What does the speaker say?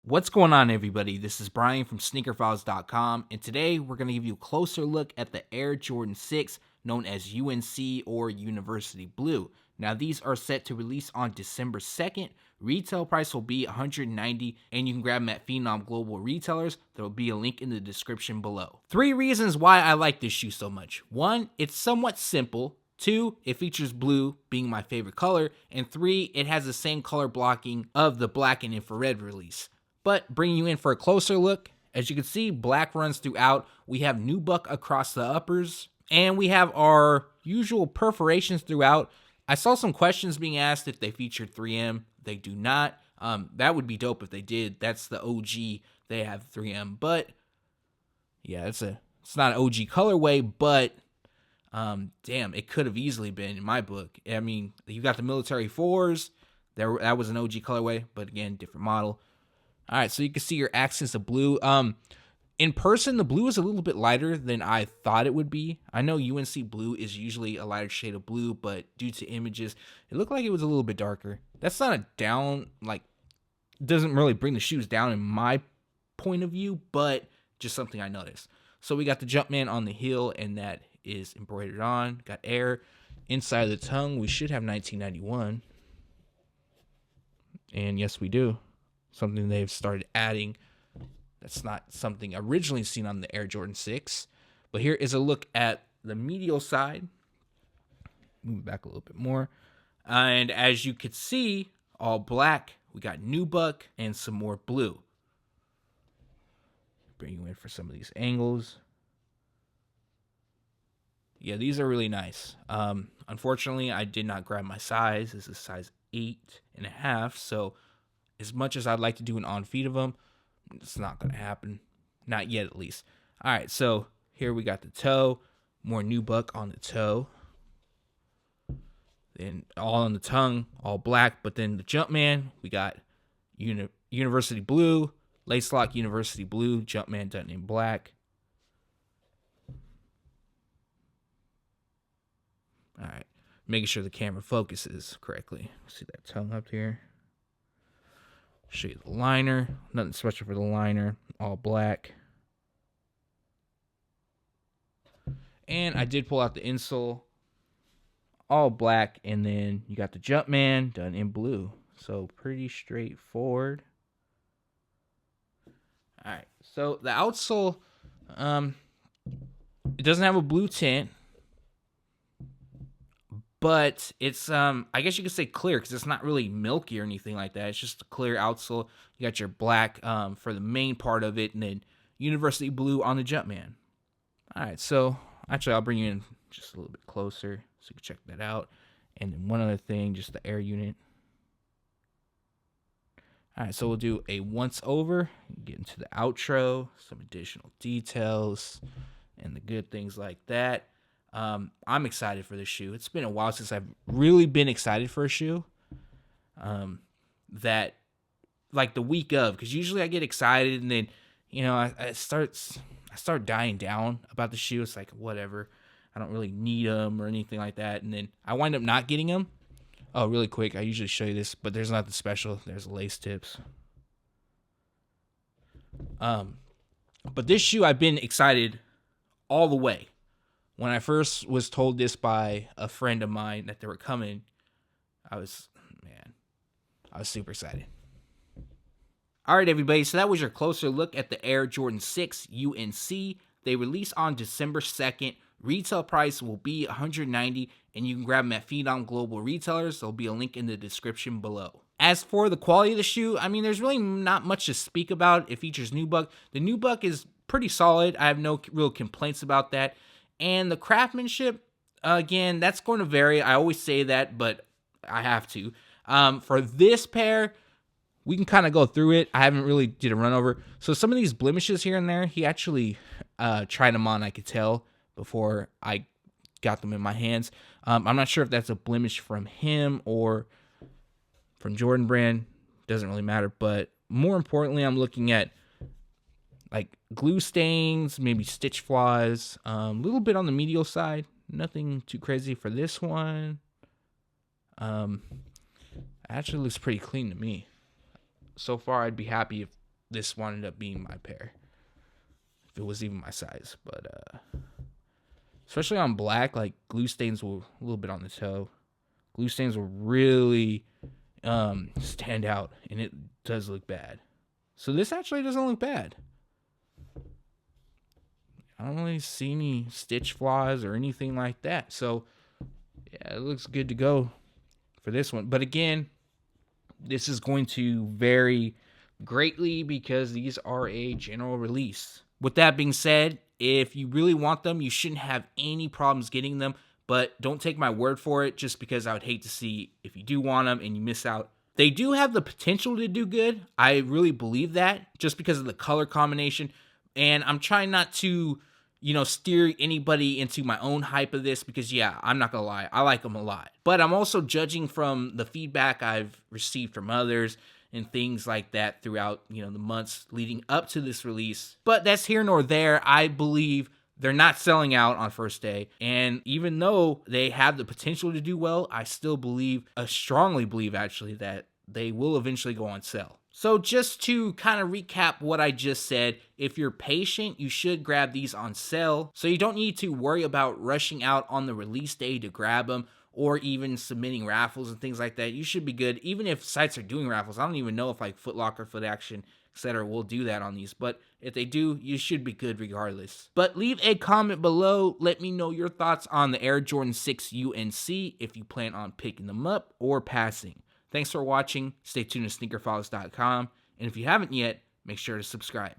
What's going on, everybody? This is Brian from SneakerFiles.com, and today we're going to give you a closer look at the Air Jordan 6, known as UNC or University Blue. Now, these are set to release on December 2nd. Retail price will be $190, and you can grab them at Phenom Global Retailers. There will be a link in the description below. 3 reasons why I like this shoe so much. 1, it's somewhat simple. 2, it features blue, being my favorite color. And 3, it has the same color blocking of the black and infrared release. But bringing you in for a closer look, as you can see, black runs throughout. We have nubuck across the uppers, and we have our usual perforations throughout. I saw some questions being asked if they featured 3M. They do not. That would be dope if they did. That's the OG. They have 3M, but yeah, it's not an OG colorway, but damn, it could have easily been in my book. I mean, you got the military 4s. That was an OG colorway, but again, different model. All right, so you can see your accents of blue. In person, the blue is a little bit lighter than I thought it would be. I know UNC blue is usually a lighter shade of blue, but due to images, it looked like it was a little bit darker. That's not a down, doesn't really bring the shoes down in my point of view, but just something I noticed. So we got the Jumpman on the heel, and that is embroidered on. Got Air inside of the tongue. We should have 1991. And yes, we do. Something they've started adding. That's not something originally seen on the Air Jordan 6. But here is a look at the medial side. Move back a little bit more. And as you could see, all black. We got nubuck and some more blue. Bring you in for some of these angles. Yeah, these are really nice. Unfortunately, I did not grab my size. This is size 8.5, so as much as I'd like to do an on-feet of them, it's not going to happen. Not yet, at least. All right, so here we got the toe. More nubuck on the toe. Then all on the tongue, all black. But then the Jumpman, we got University Blue. Lace lock University Blue. Jumpman done in black. All right, making sure the camera focuses correctly. See that tongue up here? Show you the liner. Nothing special for the liner. All black. And I did pull out the insole. All black. And then you got the Jumpman done in blue. So pretty straightforward. Alright. So the outsole, it doesn't have a blue tint. But it's, I guess you could say clear because it's not really milky or anything like that. It's just a clear outsole. You got your black for the main part of it, and then University Blue on the Jumpman. All right, so actually I'll bring you in just a little bit closer so you can check that out. And then one other thing, just the air unit. All right, so we'll do a once over, get into the outro, some additional details, and the good things like that. I'm excited for this shoe. It's been a while since I've really been excited for a shoe. That like the week of, because usually I get excited and then, I start dying down about the shoe. It's like whatever, I don't really need them or anything like that, and then I wind up not getting them. Oh, really quick, I usually show you this, but there's nothing special. There's lace tips. But this shoe I've been excited all the way. When I first was told this by a friend of mine that they were coming, I was super excited. All right, everybody, so that was your closer look at the Air Jordan 6 UNC. They release on December 2nd. Retail price will be $190, and you can grab them at Phenom Global Retailers. There'll be a link in the description below. As for the quality of the shoe, I mean, there's really not much to speak about. It features nubuck. The nubuck is pretty solid. I have no real complaints about that. And the craftsmanship, again, that's going to vary. I always say that, but I have to. For this pair, we can kind of go through it. I haven't really did a run over. So some of these blemishes here and there, he actually tried them on, I could tell, before I got them in my hands. I'm not sure if that's a blemish from him or from Jordan Brand. Doesn't really matter. But more importantly, I'm looking at like glue stains, maybe stitch flaws, a little bit on the medial side. Nothing too crazy for this one. Actually looks pretty clean to me. So far, I'd be happy if this wound up being my pair, if it was even my size. But especially on black, like glue stains will a little bit on the toe. Glue stains will really stand out, and it does look bad. So this actually doesn't look bad. I don't really see any stitch flaws or anything like that. So yeah, it looks good to go for this one. But again, this is going to vary greatly because these are a general release. With that being said, if you really want them, you shouldn't have any problems getting them, but don't take my word for it, just because I would hate to see if you do want them and you miss out. They do have the potential to do good. I really believe that, just because of the color combination. And I'm trying not to, steer anybody into my own hype of this, because yeah, I'm not gonna lie, I like them a lot. But I'm also judging from the feedback I've received from others and things like that throughout, the months leading up to this release. But that's here nor there. I believe they're not selling out on first day. And even though they have the potential to do well, I still strongly believe actually, that they will eventually go on sale. So just to kind of recap what I just said, if you're patient, you should grab these on sale. So you don't need to worry about rushing out on the release day to grab them, or even submitting raffles and things like that. You should be good. Even if sites are doing raffles, I don't even know if like Foot Locker, Foot Action, etc. will do that on these. But if they do, you should be good regardless. But leave a comment below. Let me know your thoughts on the Air Jordan 6 UNC, if you plan on picking them up or passing. Thanks for watching. Stay tuned to SneakerFiles.com. And if you haven't yet, make sure to subscribe.